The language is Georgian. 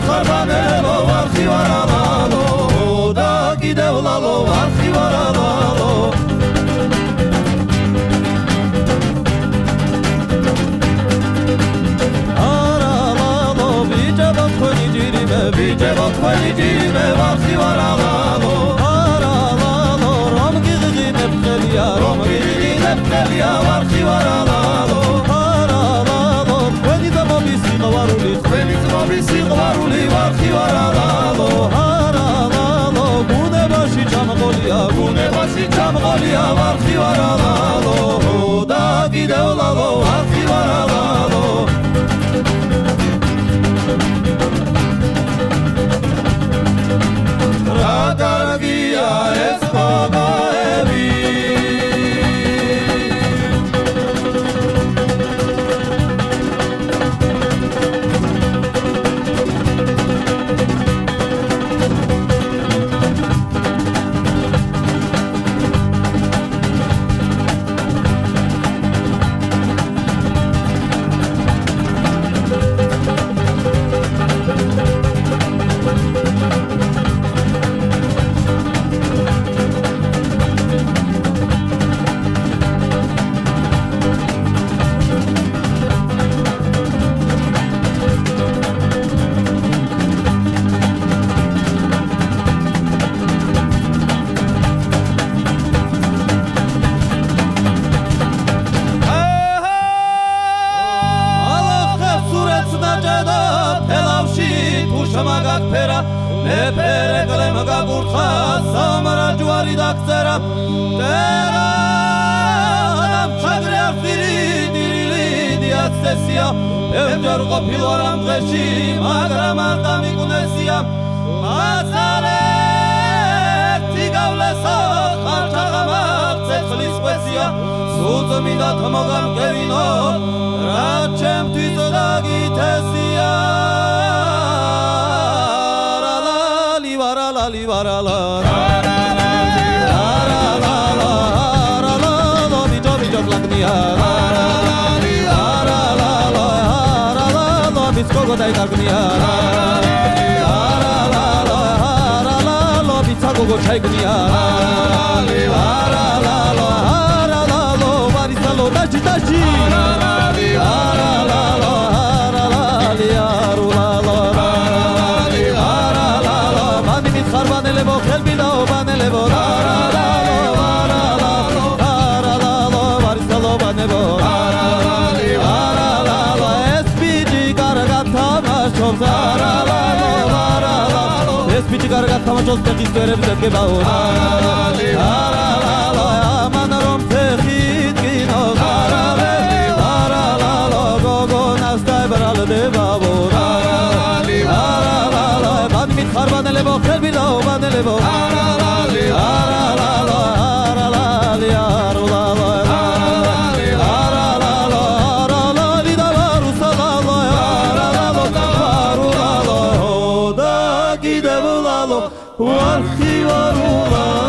ხარბანელო ვარხი ვარალალო და კიდევ ლალო ვარხი ვარალალო არალალო ბიჭებო თქვენი ჭირიმე ბიჭებო თქვენი ჭირიმე ვარხი ვარალალო არალალო რომ გიღიღინებ ხელია რომ გიღიღინებ ხელია ვარხი ვარალალო არალალო თქვენი ძმობის სიყვარული თქვენი ძმობის სიყვარული ვარხი ვარალალო არალალო გუნებაში ჩამყოლია გუნებაში ჩამყოლია ვარხი ვარალალო და კიდევ ლალო ვარხი ვარალალო რა კარგია ეს მოგოები მაგაფერა მეფერე კლემ გაგურთხა სამარა ჯვარი დაგწერა ტერა დამჩაგრე არფირი დირილი დიაცესია ევჯარ ყოფილ ვარ ამ დღეში მაგრამ არ დამიკუნესია მაცალე ერთი გავლესა ხარჩაღამა ცეცხლის ყვესია სულწმინდა თმოგამგევინო რა ჩემთვის დაგითესია Varala bicho bicho plagnia bisko godai dagnia bitsa gogo chaignia varisalo dachi dachi ხარბანელებო ხელბიდაო ბანელებო არალალო ვარისალო ბანებო არალალო ეს ბიჭი კარგად თამაშობს არალალო ეს ბიჭი კარგად თამაშობს ფეხის დერებზე დგებაო არალალო ამან რომ ფეხით გინოს არალალო გოგონას დაებრალდებაო ხარბანელებო ხელბიდაო ბანელებო არალალი არალალო არალალი არალალო არალალო არალალი დალარუსალალო არალალო არალალო და კიდევ ლალო ვარხი ვარულალო